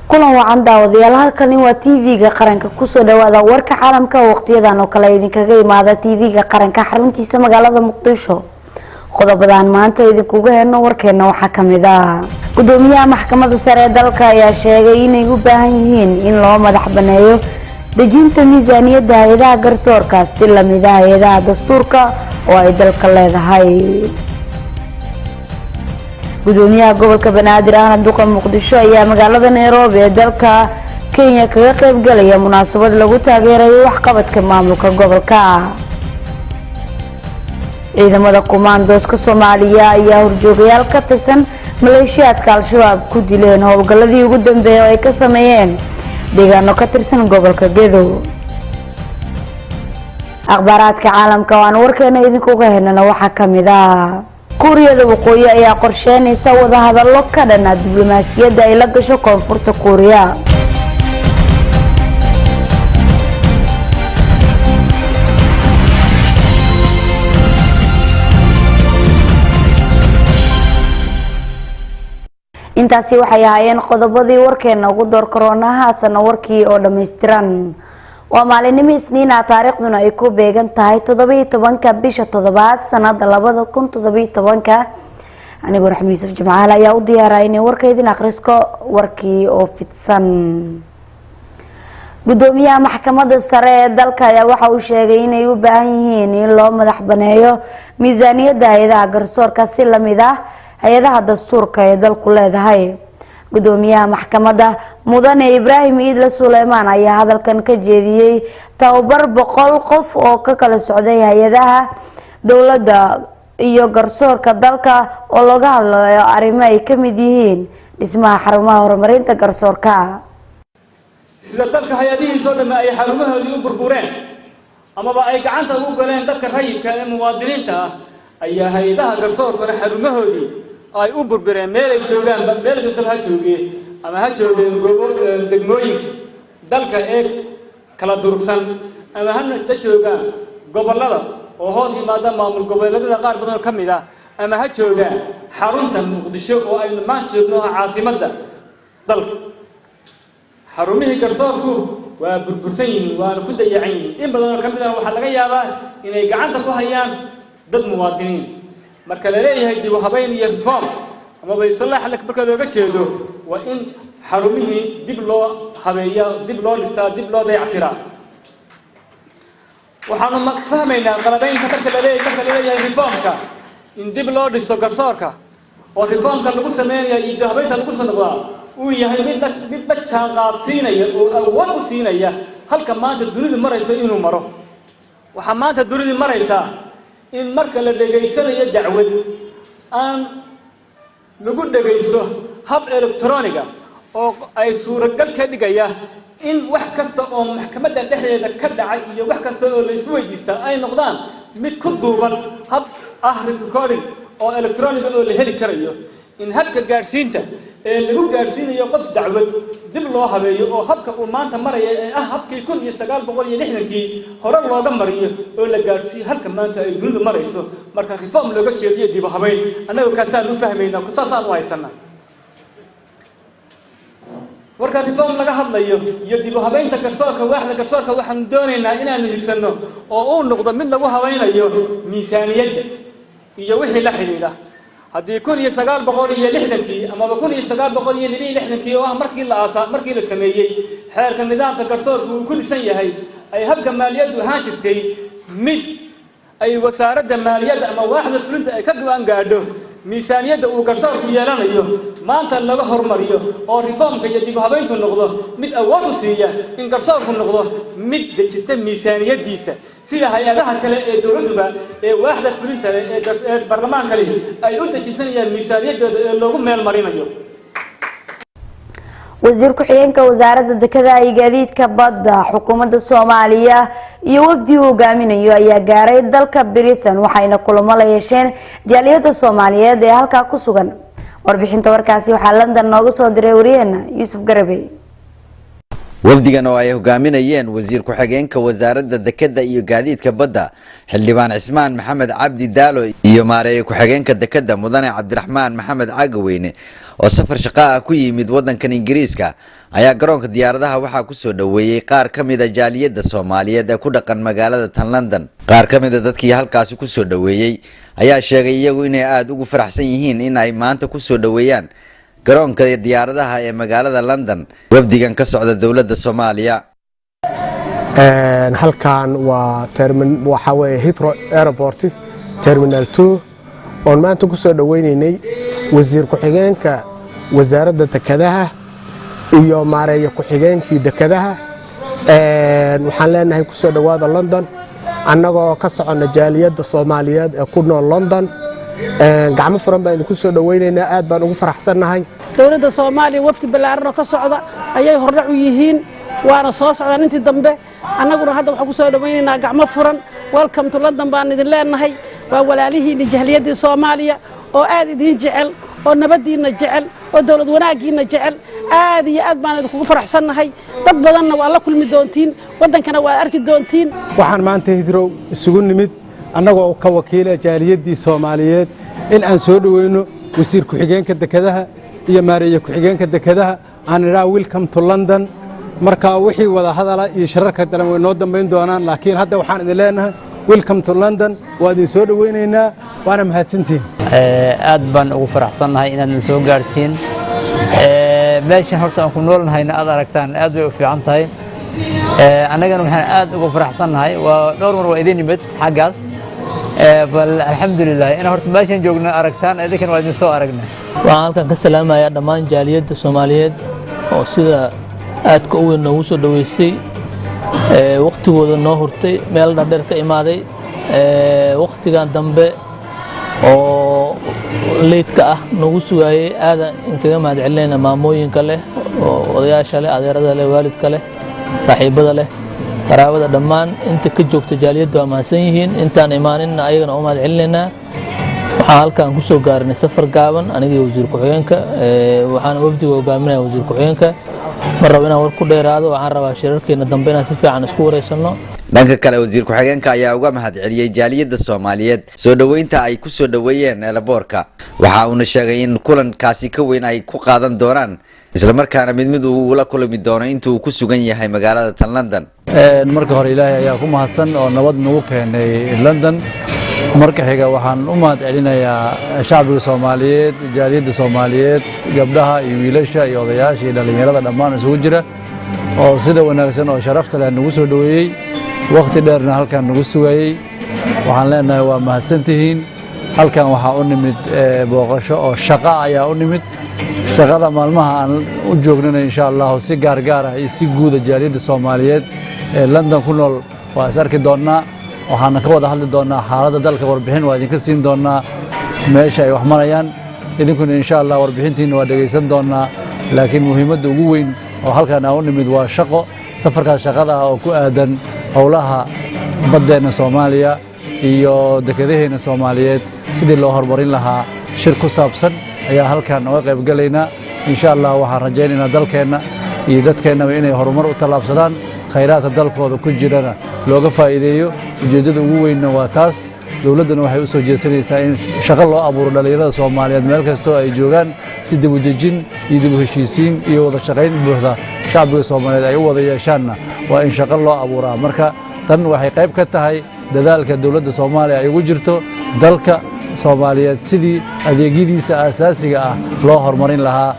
kulan wacan daawadayaal halkani waa TV-ga qaranka kusoo dhawaada warka caalamka waqtiyadan oo kale idinkaga imaada TV-ga qaranka xaruntiisa magaalada Muqdisho. qodobadan maanta idinkugu heeno warkeena waxa kamid ah gudoomiyaha maxkamadda sare ee dalka ayaa sheegay inay u baahan yihiin in loo madax baneeyo dejinta miisaaniyadda hay'adaha garsoorka si la mid ah hay'adaha dastuurka oo ay dalka leedahay. gudoomiyaha gobolka Banaadir ahna duqa Muqdisho ayaa magaalada Nairobi ee dalka Kenya kaga qayb galaya munaasabad lagu taageerayo waxqabadka maamulka gobolka. ciidamada commandos-ka Soomaaliya ayaa horjoogayaal ka tirsan maleeshiyaadka Al-Shabaab ku dileen howlgaladii ugu dambeeyay oo ay ka sameeyeen deegaano ka tirsan gobolka Gedo. akhbaaraadka caalamka waan warkeena idinkuga heynana waxa kamid ah Kuuriyada Waqooyi ayaa qorsheynaysa wada hadallo ka dhan ah diblomaasiyadda ay la gasho Koonfurta Kuuriya. intaasi waxay ahaayeen qodobadii warkeena ugu door koroonaha sana warkii oo dhameystiran. waa maalinimo Isniin ah taariikhduna ay ku beegan tahay 17 bisha 7 sanada 2017. anigu Raxmi Yuusuf Jamaal ayaa u diyaaray inay warkeedin akhrisko warkii oo fidsan. gudoomiyaha maxkamadda sare ee dalka ayaa waxa uu sheegay inay u baahan yihiin in loo madax baneeyo miisaaniyadda hay'adaha garsoorka si la mid ah hay'adaha dastuurka ee dalku leedahay. gudoomiyaha maxkamadda mudane Ibraahim Iidle Suleymaan ayaa hadalkan ka jeediyay tababar 100 qof oo ka kala socday hay'adaha dawladda iyo garsoorka dalka oo looga hadlayo arrimo ay ka mid yihiin dhismaha xarumaha horumarinta garsoorka. sida dalka hay'adihiisa oo dhan ay xarumahoodii u burbureen amaba ay gacanta ugu galeen dadka rayidka ee muwaadiniinta ah ayaa hay'adaha garsoorka xarumahoodii ay u burbureen meel ay joogaan meel inta ha joogeen ama ha joogeen degmooyinka dalka ee kala durugsan ama ha joogaan gobolada oo hoos yimaada maamul goboleedyada qaar badan ka mid ah ama ha joogaan xarunta Muqdisho oo ay maanta joogno caasimadda dalka. xarumihii garsoorku waa burbursan yihiin waana ku dayacan yihiin in badan oo ka mid ah waxa laga yaabaa inay gacanta ku hayaan dad muwaadiniin. marka la leeyahay dib u habeyn iyo reform ama baysalaax marka looga jeedo waa in xarumihii dib loo habeeyo dib loo dhisaa dib loo dayactiraa. waxaanu fahmaynaa qalabaynta marka la leeyahay reformka in dib loo dhiso garsoorka oo reformka lagu sameeyo iyo dib habeynta lagu sameeyo uu yahay mid la qaadsiinaya oo awood u siinaya halka maanta dunidu marayso inuu maro. waxa maanta dunidu maraysa in marka la dhageysanayo dacwad aan lagu dhageysto hab elektrooniga oo ay suuragal ka dhigaya in wax kasta oo maxkamadda dhexdeeda ka dhacay iyo wax kasta oo la isku weydiista ay noqdaan mid ku duuban hab recording oo elektrooniga oo la heli karayo. in habka gaarsiinta ee lagu gaarsiinayo qof dacwad dib loo habeeyo oo habka uu maanta maraya ee ah habkii 1960kii hore looga mariyo oo la gaarsiiyo halka maanta ay dunidu marayso. marka reform looga jeediyo dib u habeyn anagu kaasaan u fahmaynaa kusaasaan u haysanaa. warka reform laga hadlayo iyo dib u habeynta garsoorka waaxda garsoorka waxaan doonaynaa inaan higsano oo uu noqdo mid lagu habeynayo miisaaniyadda iyo wixii la xiriira. haddii 1960kii ama 1962kii oo ah markii la sameeyay xeerka nidaamka garsoorka uu ku dhisan yahay ay habka maaliyaddu ahaan jirtay mid ay wasaaradda maaliyadda ama waaxda fulinta ay ka go'aan gaadho miisaaniyadda uu garsoorku yeelanayo maanta laga hormariyo oo reformka iyo dib u habeyntu noqdo mid awood u siiya in garsoorku noqdo mid dejista miisaaniyaddiisa sida hay'adaha kale ee dawladda ee waaxda fulinta ee baarlamaanka ay u dejisanayaan miisaaniyaddooda ee loogu meel marinayo. wasiir ku-xigeenka wasaaradda dekedaha iyo gaadiidka badda xukuumadda Soomaaliya iyo wafdi uu hogaaminayo ayaa gaaray dalka Britain waxayna kulamo la yeesheen jaaliyadda Soomaaliyeed ee halka ku sugan. warbixinta warkaasi waxaa London nooga soo diray wariyaheena Yuusuf Garabey. wafdigan oo ay hogaaminayeen wasiir ku-xigeenka wasaaradda dekedda iyo gaadiidka badda xildhibaan Cismaan Maxamed Cabdi Daalo iyo maareeye ku-xigeenka dekedda mudane Cabdiraxmaan Maxamed Cagaweyne oo safar shaqo ah ku yimid wadankan Ingiriiska ayaa garoonka diyaaradaha waxaa ku soo dhaweeyay qaar ka mid ah jaaliyadda Soomaaliyeed ee ku dhaqan magaalada tan London. qaar ka mid ah dadkii halkaas ku soo dhaweeyay ayaa sheegay iyagu inay aad ugu faraxsan yihiin in ay maanta ku soo dhaweeyaan garoonka diyaaradaha ee magaalada London wafdigan ka socda dawladda Soomaaliya. halkan waa waxa weeye Heathrow Airport Terminal 2 oo maanta ku soo dhaweynaynay wasiir ku-xigeenka wasaaradda dekedaha iyo maareeye ku-xigeenkii dekedaha waxaan leenahay ku soo dhawaada London annagoo ka socona jaaliyadda Soomaaliyeed ee ku nool London gacmo furan baan ku soo dhaweynaynaa aad baan ugu faraxsanahay dawladda Soomaaliya wafdi balaaran ka socda ayay hordhac u yihiin waana soo socdaan intii dambe annaguna hadda waxa ku soo dhaweynaynaa gacmo furan welcome to London baan idin leenahay waa walaalihiin jaaliyadda Soomaaliya oo aad idin jecel oo nabadiina jecel oo dawlad wanaagiina jecel aad iyo aad baan idinku faraxsanahay dad badanna waa la kulmi doontiin wadankana waa arki doontiin waxaan maanta Heathrow isugu nimid annagoo ka wakiila jaaliyadii Soomaaliyeed in aan soo dhaweyno wasiir ku-xigeenka dekedaha iyo maareeye ku-xigeenka dekedaha aan ilaa welcome to London marka wixii wada hadala iyo shirarka dalan way noo dambeyn doonaan laakiin hadda waxaan idin leenahay welcome to London waa idin soo dhaweynaynaa waana mahadsantiin aad baan ugu faraxsanahay inaad soo gaartiin meeshan horta aan ku noolnahayna aad aragtaan aad way u fiican tahay annagana waxaan aad ugu faraxsanahay waa dhowr mar waa idin nimid xagaas bal alxamdulillah in horta meeshan joogna aragtaan idinkan waa idin soo aragnaa waxaan halkan ka salaamayaa dhammaan jaaliyadda Soomaaliyeed oo sida aadka u weyn noogu soo dhaweysay waqtigooda noo hurtay meel dheer ka imaaday waqtigan dambe oo leedka ah noogu sugaayay aadan inkaga mahadcelinayna maamooyinka leh oo odayaasha leh adeerada leh waalidka leh saaxiibada leh qaraabada dhammaan inta ka joogta jaaliyadda waa mahadsan yihiin intaan imaanin ayagana u mahadcelinaynaa waxaan halkan ku soo gaarnay safar gaaban aniga iyo wasiir ku-xigeenka waxaan wafdiga hogaaminaya wasiir ku-xigeenka mar rabo inaan war ku dheeraado waxaan rabaa shirarkeena dambe inaan si fiican isku wareysano dhanka kale wasiir ku-xigeenka ayaa uga mahadceliyay jaaliyadda Soomaaliyeed soo dhaweynta ay ku soo dhaweeyeen eelaboorka waxa uu sheegay in kulankaasi ka weyn ay ku qaadan doonaan isla markaana mid uu la kulmi doono intuu ku sugan yahay magaalada tan London marka hore Ilaahay ayaa ku mahadsan oo nabad nagu keenay London marka xiga waxaan u mahadcelinayaa shacbiga Soomaaliyeed jaaliyadda Soomaaliyeed gabdhaha iyo wiilasha iyo odayaasha iyo dhalinyarada dhammaan isugu jira oo sida wanaagsan oo sharafta leh nagu soo dhaweeyay waqti dheerna halkan nagu sugayay waxaan leenahay waa mahadsantihiin halkan waxa u nimid booqasho oo shaqo ayaa u nimid shaqada maalmaha aan u joognana insha Allah si gaar ah iyo si guud jaaliyadda Soomaaliyeed ee London ku nool waa arki doonaa waxaan ka wada hadli doonaa xaaladda dalka warbixin waa idinka siin doonaa meesha ay wax marayaan idinkuna insha Allah warbixintiina waa dhageysan doonaa laakiin muhiimadda ugu weyn oo halkan aan u nimid waa shaqo safarkaas shaqada oo ku aadan howlaha badeena Soomaaliya iyo dekedaheena Soomaaliyeed sidii loo horumarin lahaa shir ku saabsan ayaa halkan uga qayb galaynaa insha Allah waxaan rajaynaynaa dalkeena iyo dadkeena inay horumar u talaabsadaan khayraadka dalkooda ku jirana looga faa'iideeyo ujeedada ugu weynna waa taas dawladuna waxay u soo jeesanaysaa in shaqo loo abuuro dhalinyarada Soomaaliyeed meel kasta oo ay joogaan si dib u dejin iyo dib u heshiisiin iyo wada shaqayn buuxda shacbiga Soomaaliyeed ay u wada yeeshaanna waa in shaqo loo abuuraa marka tan waxay qayb ka tahay dadaalka dawladda Soomaaliya ay ugu jirto dalka Soomaaliyeed sidii adeegyadiisa aasaasiga ah loo horumarin lahaa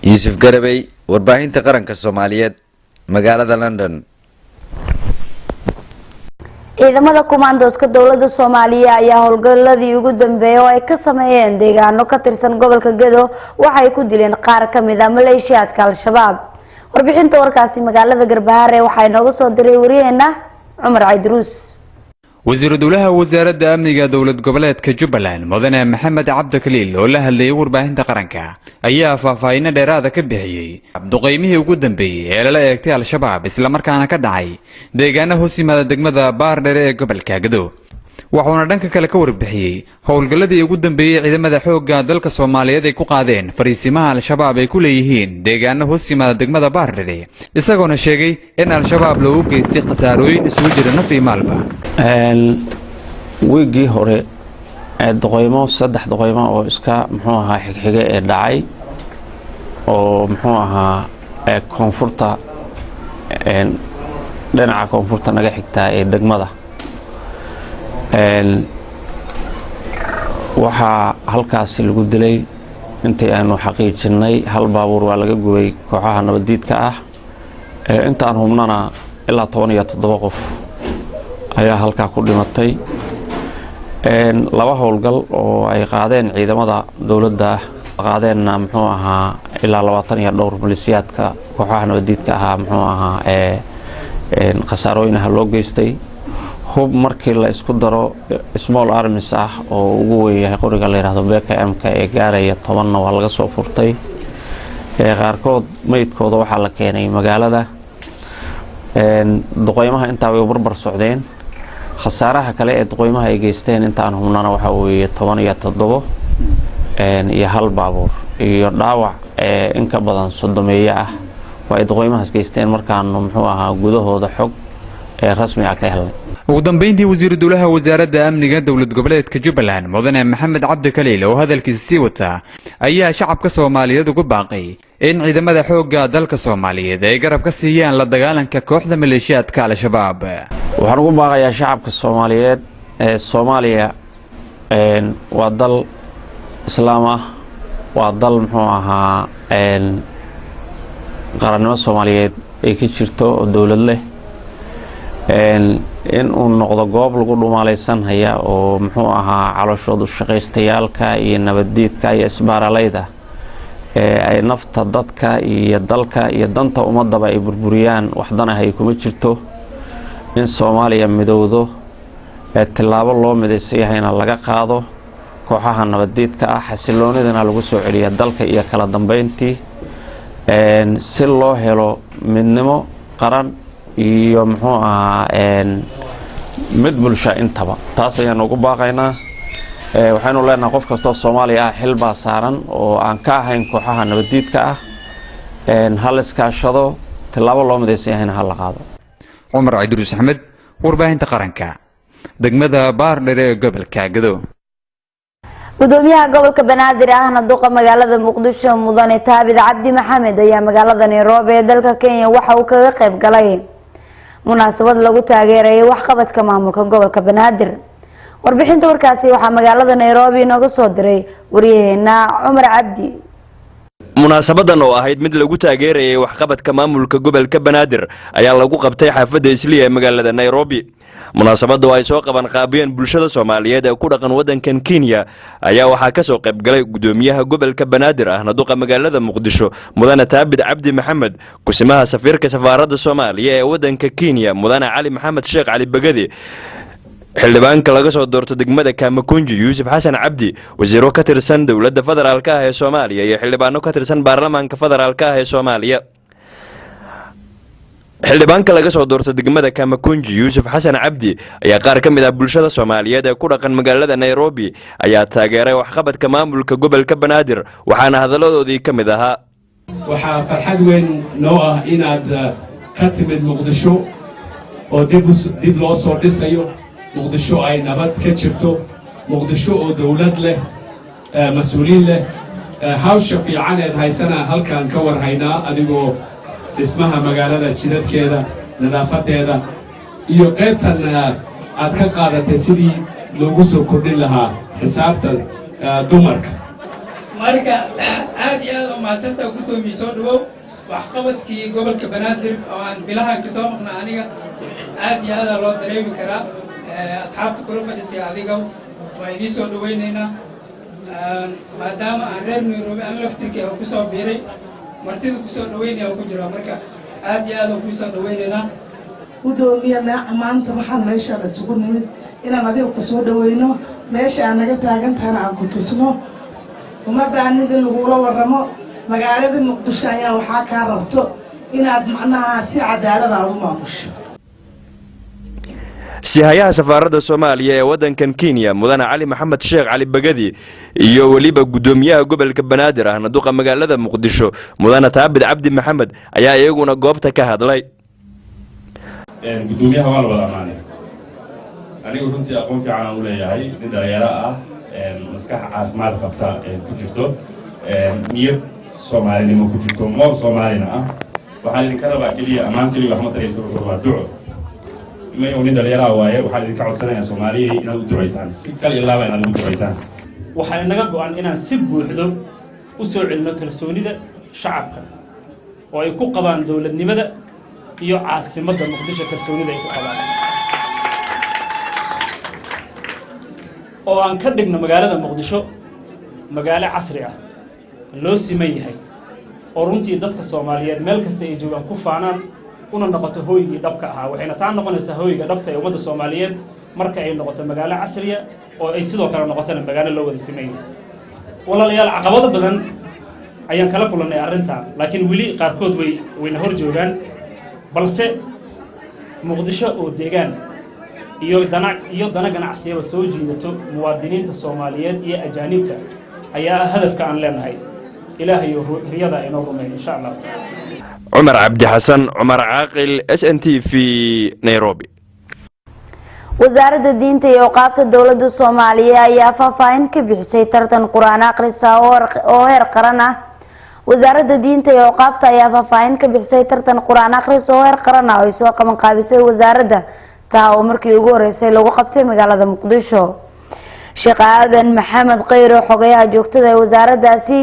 Yusuf Garabay warbaahinta qaranka Soomaaliyeed magaalada London ciidamada kumaandooska dawladda Soomaaliya ayaa howlgaladii ugu dambeeyay oo ay ka sameeyeen deegaano ka tirsan gobolka Gedo waxay ku dileen qaar ka mid ah maleeshiyaadka Al-Shabaab warbixinta warkaasi magaalada Garbaare waxay nooga soo diray wariyeena Cumar Caydruus wasiir dowlaha wasaaradda amniga dowlad goboleedka Jubbaland mudane Maxamed Cabdi Kaliil oo la hadlayay warbaahinta qaranka ayaa faahfaahin dheeraad ah ka bixiyay duqeymihii ugu dambeeyay ee la eegtay al-shabaab isla markaana ka dhacay deegaanada hoos yimaada degmada Baardheere ee gobolka Gedo waxaana dhanka kale ka warbixiyay howlgalladii ugu dambeeyay ciidamada xoogga dalka Soomaaliyeed ay ku qaadeen fariisimaha al-shabaab ay ku leeyihiin deegaanada hoos yimaada degmada Baardheere isagoona sheegay in al-shabaab loo geystay khasaarooyin isugu jira naf iyo maalba wiigii hore saddex duqeymo oo iska muxuu ahaa xigxiga ee dhacay oo muxuu ahaa koonfurta dhinaca koonfurta naga xigtaa ee degmada waxaa halkaasi lagu dilay intii aanu xaqiijinay hal baabuur waa laga gubay kooxaha nabadiidka ah intaan hubnana ilaa 17 qof ayaa halkaa ku dhimatay laba howlgal oo ay qaadeen ciidamada dawladda qaadeenna muxuu ahaa ilaa 20 iyo dhowr milisiyaadka kooxaha nabadiidka ah muxuu ahaa khasaarooyinaha loo geystay hub markii la isku daro small arms ah oo ugu weyn qoriga la yiraahdo BKM-ka ee gaaraya 10 waa laga soo furtay qaarkood meydkooda waxa la keenay magaalada duqeymaha intaa way barbar socdeen khasaaraha kale ee duqeymaha ay geysteen intaan hubnana waxa weeye 17 iyo hal baabuur iyo dhaawac in ka badan 30 ah way duqeymahaas geysteen markaan muxuu ahaa gudahooda xog rasmi ah ka helnay ugu dambeyntii wasiir dowlaha wasaaradda amniga dowlad goboleedka Jubbaland mudane Maxamed Cabdi Kaliil oo hadalkiisa sii wata ayaa shacabka Soomaaliyeed ugu baaqay in ciidamada xoogga dalka Soomaaliyeed ay garab ka siiyaan la dagaalanka kooxda maleeshiyaadka al-shabaab waxaan ugu baaqayaa shacabka Soomaaliyeed ee Soomaaliya waa dal islaam ah waa dal muxuu ahaa qarannimo Soomaaliyeed ay ka jirto oo dawlad leh in uu noqdo goob lagu dhumaalaysan haya oo muxuu ahaa calooshoodu shaqaystayaalka iyo nabadiidka iyo isbaaralayda ay nafta dadka iyo dalka iyo danta ummadaba ay burburiyaan waxdana ay kuma jirto in Soomaaliya midowdo tilaabo loo mideysayahayna laga qaado kooxaha nabadiidka ah xasiloonidana lagu soo celiyo dalka iyo kala dambeyntii si loo helo midnimo qaran iyo muxuu ahaa mid bulsho intaba taas ayaan ugu baaqaynaa waxaanu leenahay qof kasta oo Soomaali ah xil baa saaran oo aan ka ahayn kooxaha nabadiidka ah hal iskaashado tilaabo loo mideysayahayna hal la qaado Umar Idris Ahmed warbaahinta qaranka degmada Baardheere ee gobolka Gedo gudoomiyaha gobolka Banaadir ahna duqa magaalada Muqdisho mudane Taabid Cabdi Maxamed ayaa magaalada Nairobi ee dalka Kenya waxa uu kaga qayb galay munaasabad lagu taageeray wax qabadka maamulka gobolka Banaadir warbixinta warkaasi waxa magaalada Nairobi inooga soo diray wariyaheena Umar Cabdi munaasabadan oo ahayd mid lagu taageeray wax qabadka maamulka gobolka Banaadir ayaa lagu qabtay xaafadda Islii ee magaalada Nairobi munaasabadu ay soo qaban qaabiyeen bulshada Soomaaliyeed ee ku dhaqan wadankan Kenya ayaa waxa ka soo qayb galay gudoomiyaha gobolka Banaadir ahna duqa magaalada Muqdisho mudane Taabid Cabdi Maxamed kusimaha safiirka safaaradda Soomaaliya ee wadanka Kenya mudane Cali Maxamed Sheekh Cali Bagadi xildhibaanka laga soo doorto degmada Kamakunji Yuusuf Xasan Cabdi wasiiro ka tirsan dawladda federaalka ah ee Soomaaliya iyo xildhibaano ka tirsan baarlamaanka federaalka ah ee Soomaaliya xildhibaanka laga soo doorto degmada Kamakunji Yuusuf Xasan Cabdi ayaa qaar ka mid ah bulshada Soomaaliyeed ee ku dhaqan magaalada Nairobi ayaa taageeray wax qabadka maamulka gobolka Banaadir waxaana hadaladoodii ka mid ahaa waxa farxad weyn noo ah inaad ka timid Muqdisho oo dib loo soo dhisayo Muqdisho ay nabad ka jirto Muqdisho oo dawlad leh mas'uuliin leh hawsha fiican ee haysana halkan ka warhaynaa adigoo ismaha magaalada jidadkeeda nadaafadeeda iyo qaybtan aad ka qaadatay sidii loogu soo kordhin lahaa xisaabta dumarka marka aad iyo aad u maasanta gudoomiye soo dhawow wax qabadkii gobolka Banaadir oo aan bilaha ka soo maqnaa aniga aad iyo aad loo dareemi karaa asxaabta kula fadhiisay adiga waa idin soo dhaweynaynaa maadaama aan reer Nairobi aan laftirkii ku soo biiray martida ku soo dhaweynaya ku jira marka aad iyo aad ku soo dhaweynayna gudoomiye maanta waxaan meeshaan isugu nimid inaan adiga ku soo dhaweyno meesha aan naga taagan tahana aan ku tusno uma baahnid in lagula waramo magaalada muqdisho ayaa waxaa kaa rabto inaad macnaha si cadaalad aad u maamusho sihayaha safaaradda Soomaaliya ee wadankan Kenya mudane Cali Maxamed Sheekh Cali Bagadi iyo waliba gudoomiyaha gobolka Banaadir ahna duqa magaalada Muqdisho mudane Taabid Cabdi Maxamed ayaa iyaguna goobta ka hadlay gudoomiyaha waa la wada amaanay anigu runtii aqoon fiican aan u leeyahay nin dhalinyaro ah maskax caafimaad qabta ku jirto niyad Soomaalinimo ku jirto moor Soomaalina ah waxaan idinka rabaa kaliya ammaan kaliya wax ma tarayso waa duco ما يوني دليرا وايه waxaan idinka codsanayaa Soomaaliya inaad u duceysaan si kale ilaaba inaad u duceysaan waxaan naga go'an inaan si buuxdo u soo celino kalsoonida shacabka oo ay ku qabaan dawladnimada iyo caasimadda Muqdisho kalsoonida ay ku qabaan oo aan ka dhigno magaalada Muqdisho magaalo casri ah loo siman yahay oo runtii dadka Soomaaliyeed meel kasta ay joogaan ku faanaan una noqoto hooyigii dhabka ahaa waxayna taa noqonaysaa hooyiga dhabta ee ummadda Soomaaliyeed marka ay noqoto magaalo casri ah oo ay sidoo kale noqotana magaalo loo wada siman yahay walaalayaal caqabado badan ayaan kala kulannay arrintan laakiin weli qaarkood wayna hor joogaan balse Muqdisho oo deegaan iyo dana ganacsiyaba soo jiidato muwaadiniinta Soomaaliyeed iyo ajaanibta ayaa hadafka aan leenahay ilaahay riyada inoo rumeeyo insha Allah عمر عبد حسن عمر عاقل SNTV نيروبي wasaaradda diinta iyo awqaafta dawladda Soomaaliya ayaa faahfaahin ka bixisay tartan quraan aqris oo heer qaran ah wasaaradda diinta iyo awqaafta ayaa faahfaahin ka bixisay tartan quraan aqris oo heer qaran ah oo ay soo qaban qaabisay wasaaradda taa oo markii ugu horeysay lagu qabtay magaalada Muqdisho Sheekh Aadan Maxamed Qayro xogayaha joogtada ee wasaaraddaasi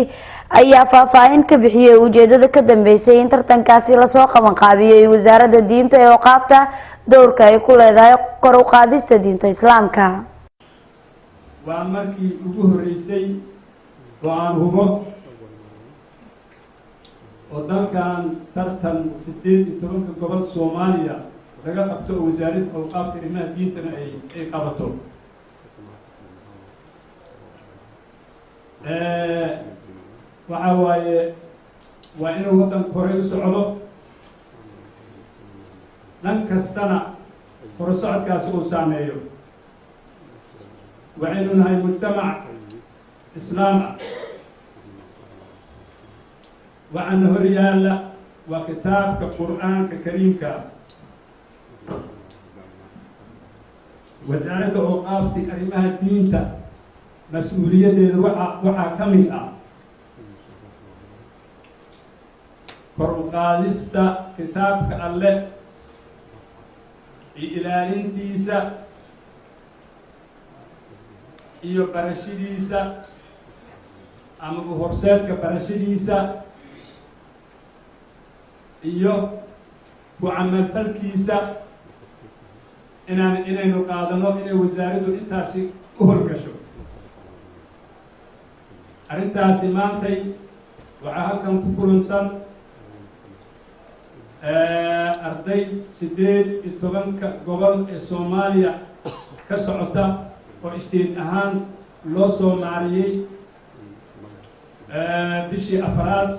ayaa faahfaahin ka bixiyay ujeedada ka dambeysay in tartankaasi la soo qaban qaabiyay wasaaradda diinta ee awqaafta doorka ay ku leedahay kor u qaadista diinta islaamka waa markii ugu horeysay oo aan hubo oo dalkan tartan 18 gobol Soomaaliya laga qabto wasaaradda awqaafta arrimaha diintana ay qabato waxa waaye waa inuu waddanku horey u socdo dhan kastana horusocodkaasi uu saameeyo waxaynu nahay mujtamac islaam ah waxaana hor yaalla waa kitaabka qur'aanka kariimka wasaaradda awqaafta arrimaha diinta mas-uuliyadeeda waxaa ka mid ah kor u qaadista kitaabka alle iyo ilaalintiisa iyo barashadiisa ama u horseedka barashadiisa iyo ku camalfalkiisa inaynu qaadano inay wasaaraddu intaasi u howlgasho arrintaasi maantay waxaa halkan ku kulansan arday 18 gobol ee Soomaaliya ka socota oo isteed ahaan loo soo maariyay bishii afraad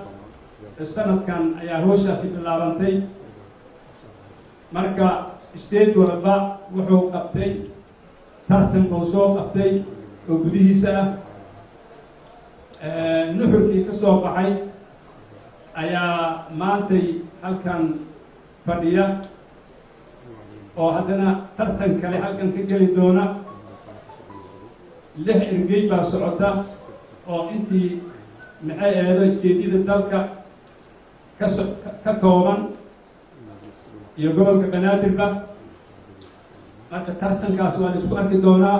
sanadkan ayaa howshaasi bilaabantay marka isteed walba wuxuu qabtay tartan uu soo qabtay oo gudihiisa ah nuxurkii ka soo baxay ayaa maantay halkan fadhiya oo haddana tartan kale halkan ka geli doona 6 ergey baa socota oo intii maxay ahayd isteediyada dalka ka kooban iyo gobolka Banaadirba marka tartankaas waa la isku arki doonaa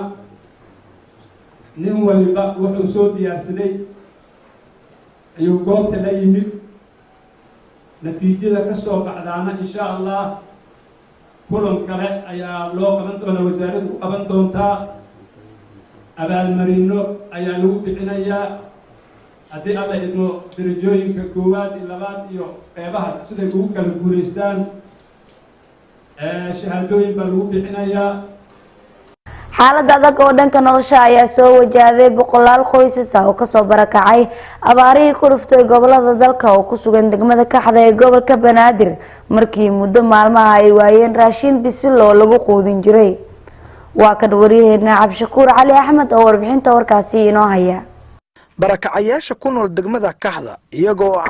nin waliba wuxuu soo diyaarsaday ayuu goobta la yimid natiijada ka soo baxdaana insha Allah kulan kale ayaa loo qaban doonaa wasaaraddu qaban doontaa abaalmarino ayaa lagu bixinayaa haddii alla idmo darajooyinka koowaad iyo labaad iyo qeybaha siday ugu kala guulaystaan shahaadooyin baa lagu bixinayaa. xaalad adag oo dhanka nolosha ayaa soo wajahday boqolaal qoysas ah oo kasoo barakacay abaarihii ku dhuftay gobolada dalka oo ku sugan degmada Kaxda ee gobolka Banaadir markii muddo maalmaha ay waayeen raashin bisil oo lagu quudin jiray. waa kan wariyaheena Cabshakuur Cali Axmed oo warbixinta warkaasi inoo haya. barakacayaasha ku nool degmada Kaxda iyagoo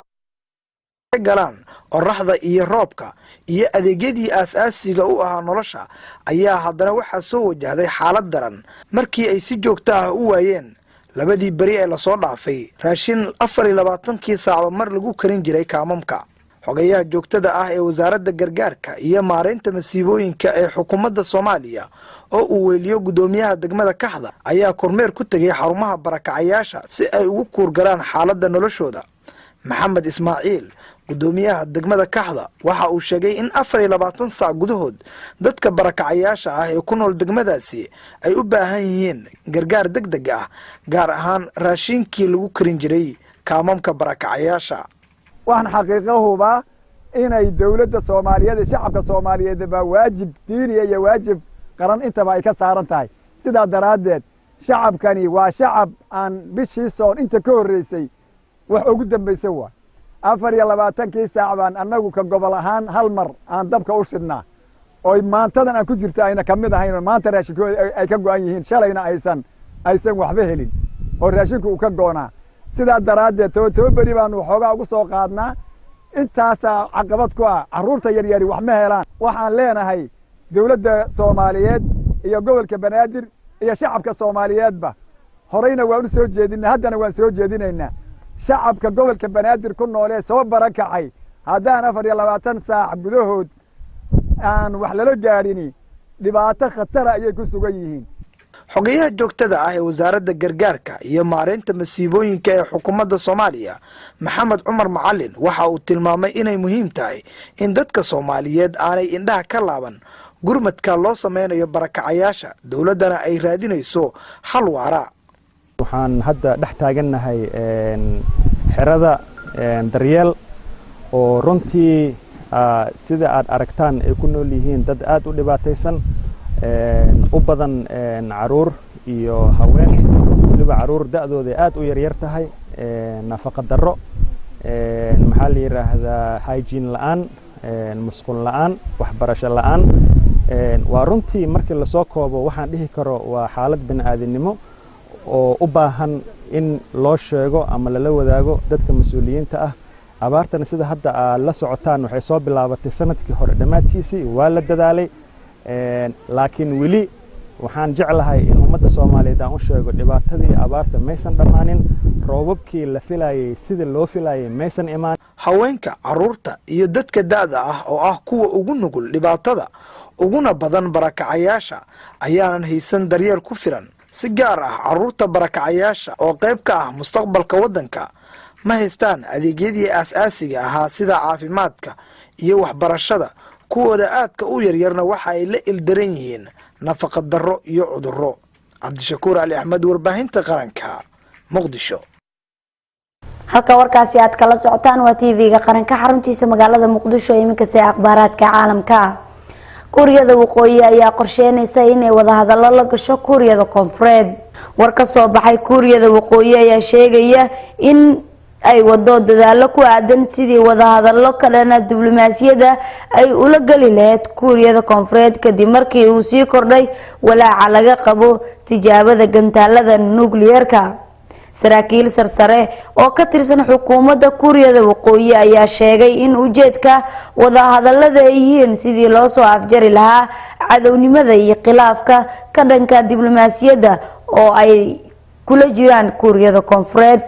galaan qorraxda iyo roobka iyo adeegyadii aasaasiga u ahaa nolosha ayaa haddana waxaa soo wajahday xaalad daran markii ay si joogto ah u waayeen labadii bari ee lasoo dhaafay raashin 24 saac mar lagu karin jiray kaamamka. xogayaha joogtada ah ee wasaaradda gargaarka iyo maareynta masiibooyinka ee xukuumadda Soomaaliya oo uu weyliyo gudoomiyaha degmada Kaxda ayaa kormeer ku tagay xarumaha barakacayaasha si ay ugu kuurgalaan xaaladda noloshooda. maxamed Ismaaciil gudoomiyaha degmada Kaxda waxa uu sheegay in 24 saac gudahood dadka barakacayaasha ah ee ku nool degmadaasi ay u baahan yihiin gargaar degdeg ah gaar ahaan raashinkii lagu karin jiray kaamamka barakacayaasha. waxaan xaqiiqahuba inay dawladda Soomaaliyeed iyo shacabka Soomaaliyeed ba waajib diini iyo waajib qaran intaba ay ka saaran tahay. sidaa daraadeed shacabkani waa shacab aan bishii soon inta ka horeysay wax ugu dambeysay waa 24 saac baan anagu ka gobol ahaan hal mar aan dabka u shidnaa oo maantadan aan ku jirta ayna kamid ahayn maanta raashinkooda ay ka go'an yihiin shalayna aysan waxba helin oo raashinku uu ka goonaa. sidaa daraadeed toobari baan waxoogaa ugu soo qaadnaa intaas caqabad ku ah caruurta yar yar wax ma helaan. waxaan leenahay dawladda Soomaaliyeed iyo gobolka Banaadir iyo shacabka Soomaaliyeedba horeyna waan u soo jeedinaa haddana waan soo jeedinaynaa shacabka gobolka Banaadir ku nool ee soo barakacay haddaan 24 saac gudahood aan wax lala gaadhin dhibaato khatar ah ayay ku sugan yihiin. xogayaha joogtada ah ee wasaaradda gargaarka iyo maareynta masiibooyinka ee xukuumadda Soomaaliya Maxamed Cumar Macallin waxa uu tilmaamay inay muhiim tahay in dadka Soomaaliyeed aanay indhaha ka laaban gurmadka loo sameynayo barakacayaasha dawladana ay raadinayso xal waara. waxaan hadda dhex taaganahay xerada daryeel oo runtii sida aad aragtaan ay ku nool yihiin dad aad u dhibaataysan u badan caruur iyo haween waliba caruur da'dooda aad u yar tahay nafaqa darro maxaa la yiraahdaa hygiene la'aan musqul la'aan waxbarasho la'aan waa runtii markii la soo koobo waxaan dhihi karo waa xaalad bini'aadanimo oo u baahan in loo sheego ama lala wadaago dadka mas'uuliyiinta ah. abaartana sida hadda la socotaan waxay soo bilaabatay sanadkii hore dhamaadkiisii waa la dadaalay laakiin weli waxaan jeclahay in ummadda Soomaaliyeed aan u sheego dhibaatadii abaarta maysan dhamaanin roobabkii la filayay sida loo filayay maysan imaan. haweenka caruurta iyo dadka da'da ah oo ah kuwa ugu nugul dhibaatada uguna badan barakacayaasha ayaanan haysan daryeel ku filan. si gaar ah caruurta barakacayaasha oo qayb ka ah mustaqbalka waddanka ma haystaan adeegyadii aasaasiga ahaa sida caafimaadka iyo waxbarashada. kuwooda aadka u yaryarna waxa ay la ildaran yihiin nafaqa darro iyo cudurro. Cabdishakuur Cali Axmed warbaahinta qaranka Muqdisho. halka warkaasi aad kala socotaan waa TV-ga qaranka xaruntiisa magaalada Muqdisho iminka si akhbaaraadka caalamka. Kuuriyada Waqooyi ayaa qorsheynaysa inay wada hadallo la gasho Kuuriyada Koonfureed. war ka soo baxay Kuuriyada Waqooyi ayaa sheegaya in ay wado dadaalo ku aadan sidii wada hadallo kalena diblomaasiyada ay ula gali lahayd Kuuriyada Koonfureed kadib markii uu sii kordhay walaaca laga qabo tijaabada gantaalada nuclearka. saraakiil sarsare oo ka tirsan xukuumadda Kuuriyada Waqooyi ayaa sheegay in ujeedka wada hadallada ay yihiin sidii loo soo afjari lahaa cadownimada iyo khilaafka ka dhanka diblomaasiyada oo ay kula jiraan Kuuriyada Koonfureed.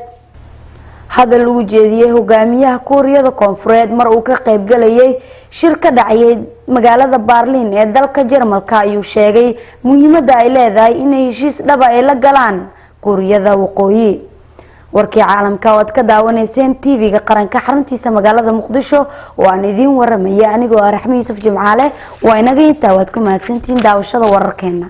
hadal uu jeediyay hogaamiyaha Kuuriyada Koonfureed mar uu ka qayb galayay shir ka dhacay magaalada Berlin ee dalka Jarmalka ayuu sheegay muhiimadda ay leedahay in heshiis dhab ah ay la galaan Kuuriyada Waqooyi. warkii caalamka oo aad ka daawanayseen TV-ga qaranka xaruntiisa magaalada Muqdisho waan idin waramaya anigoo Raxmi Yuusuf Jimcaale waa inaga intaa waad ku mahadsantiin daawashada wararkeena.